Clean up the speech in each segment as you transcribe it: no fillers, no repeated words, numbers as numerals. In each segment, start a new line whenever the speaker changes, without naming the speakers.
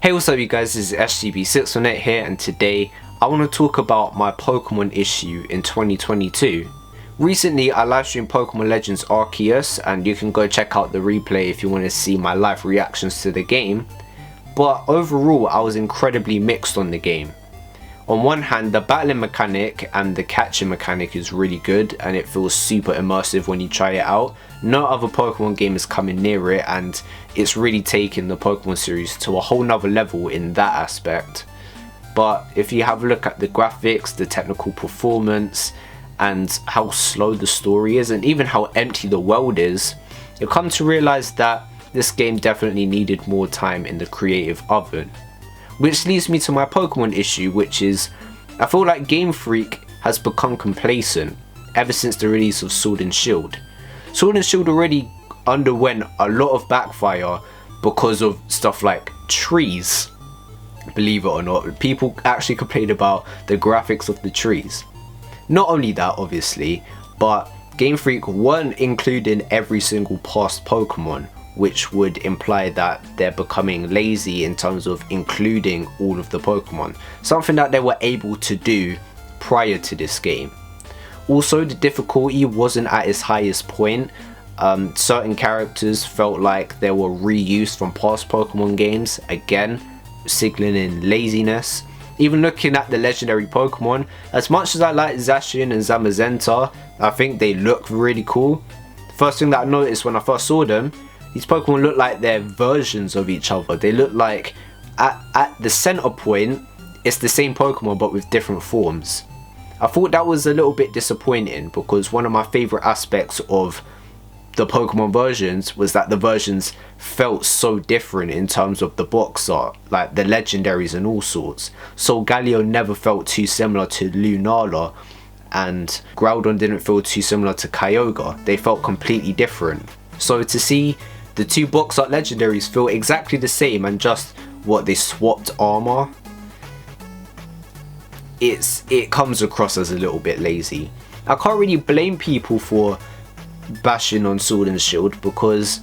Hey, what's up you guys, this is SGB618 here, and today I want to talk about my Pokemon issue in 2022. Recently I live streamed Pokémon Legends Arceus, and you can go check out the replay if you want to see my live reactions to the game. But overall I was incredibly mixed on the game. On one hand, the battling mechanic and the catching mechanic is really good and it feels super immersive when you try it out. No other Pokemon game is coming near it, and it's really taken the Pokemon series to a whole nother level in that aspect. But if you have a look at the graphics, the technical performance, and how slow the story is, and even how empty the world is, you'll come to realise that this game definitely needed more time in the creative oven. Which leads me to my Pokemon issue, which is, I feel like Game Freak has become complacent ever since the release of Sword and Shield. Sword and Shield already underwent a lot of backfire because of stuff like trees. Believe it or not, people actually complained about the graphics of the trees. Not only that, obviously, but Game Freak weren't including every single past Pokemon, which would imply that they're becoming lazy in terms of including all of the Pokemon, something that they were able to do prior to this game. Also, the difficulty wasn't at its highest point. Certain characters felt like they were reused from past Pokemon games, again signaling laziness. Even looking at the legendary Pokemon, as much as I like Zacian and Zamazenta, I think they look really cool. First thing that I noticed when I first saw them, these Pokemon look like they're versions of each other. They look like at the center point, it's the same Pokemon but with different forms. I thought that was a little bit disappointing, because one of my favorite aspects of the Pokemon versions was that the versions felt so different in terms of the box art, like the legendaries and all sorts. Solgaleo never felt too similar to Lunala, and Groudon didn't feel too similar to Kyogre. They felt completely different. So to see the two box art legendaries feel exactly the same and just what, they swapped armor, it comes across as a little bit lazy. I can't really blame people for bashing on Sword and Shield, because,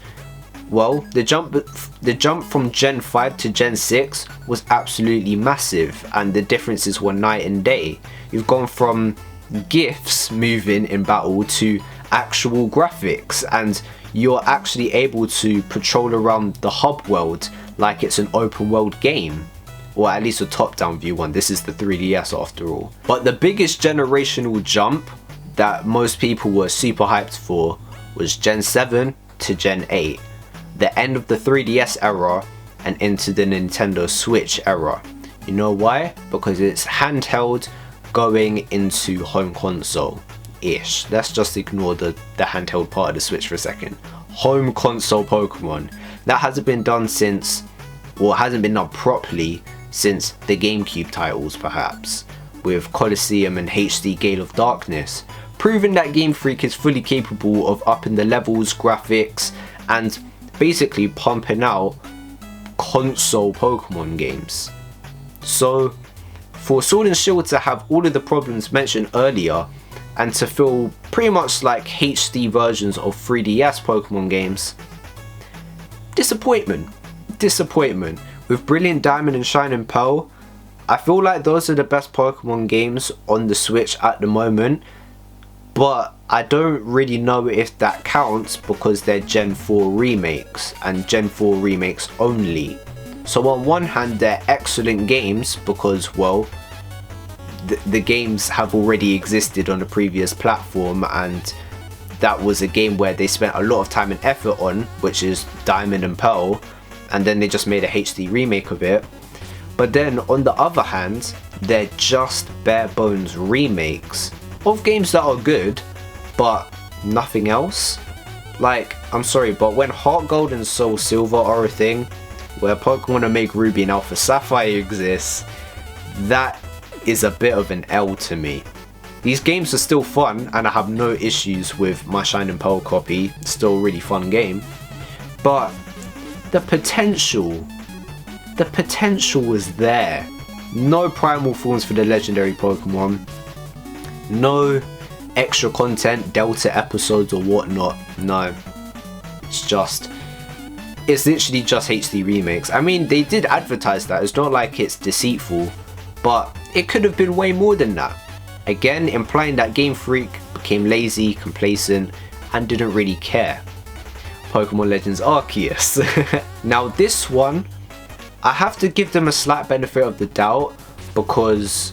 well, the jump from Gen 5 to Gen 6 was absolutely massive, and the differences were night and day. You've gone from GIFs moving in battle to actual graphics, and you're actually able to patrol around the hub world like it's an open world game. Or at least a top-down view one. This is the 3DS after all. But the biggest generational jump that most people were super hyped for was Gen 7 to Gen 8. The end of the 3DS era and into the Nintendo Switch era. You know why? Because it's handheld going into home console-ish. Let's just ignore the handheld part of the Switch for a second. Home console Pokemon. That hasn't been done since, or hasn't been done properly since the GameCube titles, perhaps, with Colosseum and HD Gale of Darkness, proving that Game Freak is fully capable of upping the levels, graphics, and basically pumping out console Pokemon games. So for Sword and Shield to have all of the problems mentioned earlier, and to feel pretty much like HD versions of 3DS Pokemon games, disappointment. With Brilliant Diamond and Shining Pearl, I feel like those are the best Pokemon games on the Switch at the moment, but I don't really know if that counts because they're Gen 4 remakes, and Gen 4 remakes only. So on one hand they're excellent games because, well, the games have already existed on the previous platform, and that was a game where they spent a lot of time and effort on, which is Diamond and Pearl, and then they just made a HD remake of it. But then on the other hand, they're just bare bones remakes of games that are good, but nothing else. Like, I'm sorry, but when Heart Gold and Soul Silver are a thing, where Pokemon Omega Ruby and Alpha Sapphire exists, that is a bit of an L to me. These games are still fun, and I have no issues with my Shining Pearl copy, still a really fun game, but the potential was there. No primal forms for the legendary Pokemon, no extra content, Delta episodes or whatnot. No, it's just it's literally just HD remakes. I mean, they did advertise that, it's not like it's deceitful, but it could have been way more than that. Again, implying that Game Freak became lazy, complacent, and didn't really care. Pokémon Legends Arceus. Now this one, I have to give them a slight benefit of the doubt, because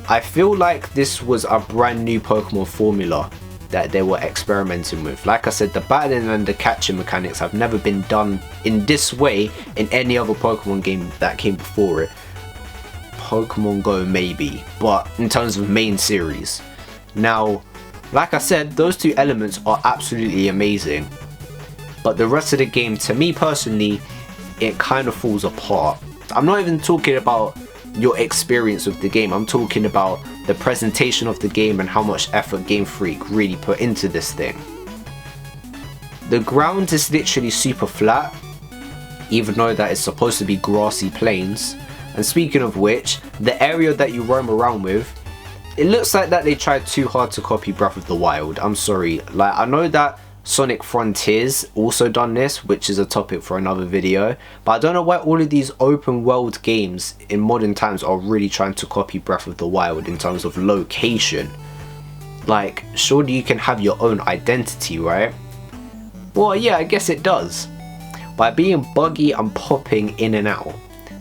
I feel like this was a brand new Pokemon formula that they were experimenting with. Like I said, the battling and the catching mechanics have never been done in this way in any other Pokemon game that came before it. Pokemon Go maybe, but in terms of main series. Now, like I said, those two elements are absolutely amazing, but the rest of the game, to me personally, it kind of falls apart. I'm not even talking about your experience of the game, I'm talking about the presentation of the game and how much effort Game Freak really put into this thing. The ground is literally super flat, even though that it's supposed to be grassy plains. And speaking of which, the area that you roam around with, it looks like that they tried too hard to copy Breath of the Wild. I'm sorry, like I know that Sonic Frontiers also done this, which is a topic for another video, but I don't know why all of these open world games in modern times are really trying to copy Breath of the Wild in terms of location. Like, surely you can have your own identity, right? Well, yeah, I guess it does. By being buggy and popping in and out.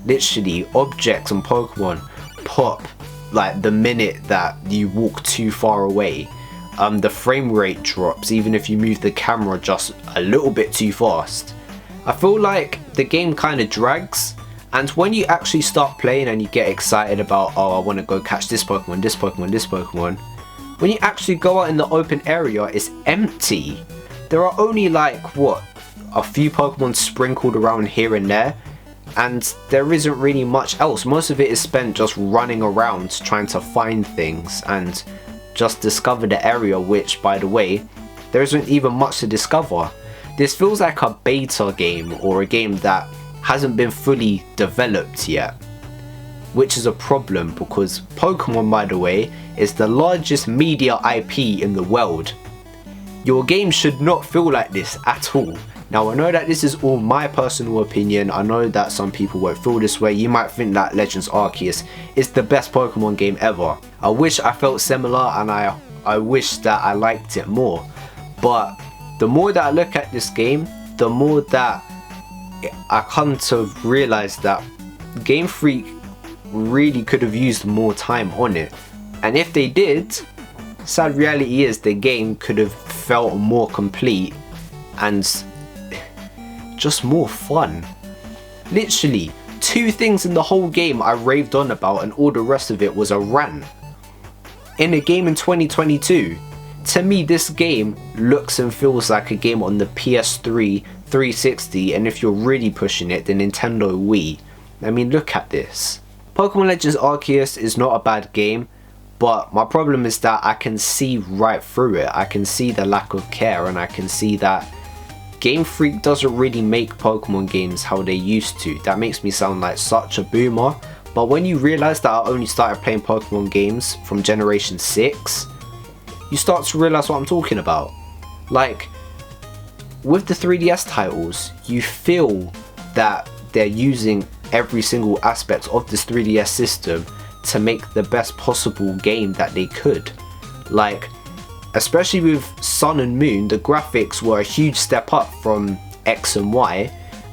Literally, objects and Pokemon pop like the minute that you walk too far away. The frame rate drops even if you move the camera just a little bit too fast. I feel like the game kind of drags, and when you actually start playing and you get excited about, oh, I want to go catch this Pokemon, this Pokemon, this Pokemon, when you actually go out in the open area, it's empty. There are only like, what, a few Pokemon sprinkled around here and there, and there isn't really much else. Most of it is spent just running around trying to find things and just discover the area, which, by the way, there isn't even much to discover. This feels like a beta game or a game that hasn't been fully developed yet, which is a problem because Pokemon, by the way, is the largest media IP in the world. Your game should not feel like this at all. Now, I know that this is all my personal opinion. I know that some people won't feel this way. You might think that Legends Arceus is the best Pokemon game ever. I wish I felt similar, and I wish that I liked it more. But the more that I look at this game, the more that I come to realize that Game Freak really could have used more time on it. And if they did, sad reality is the game could have felt more complete and just more fun. Literally, two things in the whole game I raved on about, and all the rest of it was a rant. In a game in 2022, to me this game looks and feels like a game on the PS3, 360, and if you're really pushing it, the Nintendo Wii. I mean, look at this. Pokemon Legends Arceus is not a bad game, but my problem is that I can see right through it. I can see the lack of care, and I can see that Game Freak doesn't really make Pokemon games how they used to. That makes me sound like such a boomer, but when you realize that I only started playing Pokemon games from Generation 6, you start to realize what I'm talking about. Like, with the 3DS titles, you feel that they're using every single aspect of this 3DS system to make the best possible game that they could. Like, especially with Sun and Moon, the graphics were a huge step up from X and Y,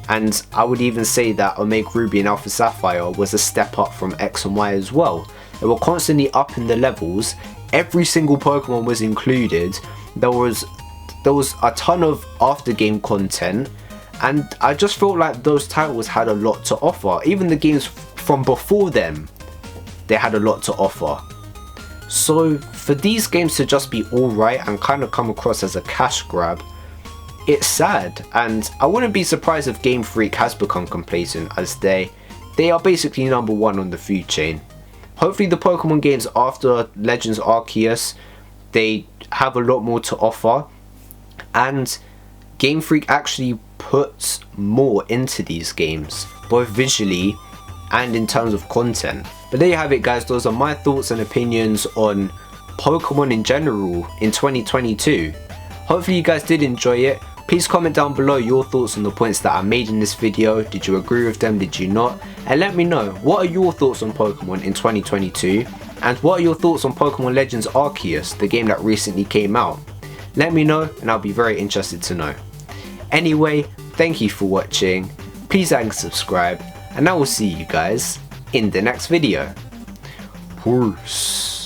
and I would even say that Omega Ruby and Alpha Sapphire was a step up from X and Y as well. They were constantly up in the levels, every single Pokemon was included, there was a ton of after game content, and I just felt like those titles had a lot to offer. Even the games from before them, they had a lot to offer. So for these games to just be alright and kind of come across as a cash grab, it's sad, and I wouldn't be surprised if Game Freak has become complacent, as they are basically number one on the food chain. Hopefully the Pokemon games after Legends Arceus, they have a lot more to offer, and Game Freak actually puts more into these games, both visually and in terms of content. But there you have it, guys. Those are my thoughts and opinions on Pokemon in general in 2022. Hopefully you guys did enjoy it. Please comment down below your thoughts on the points that I made in this video. Did you agree with them? Did you not? And let me know, what are your thoughts on Pokemon in 2022? And what are your thoughts on Pokemon Legends Arceus, the game that recently came out? Let me know and I'll be very interested to know. Anyway, thank you for watching. Please like and subscribe, and I will see you guys in the next video. Peace.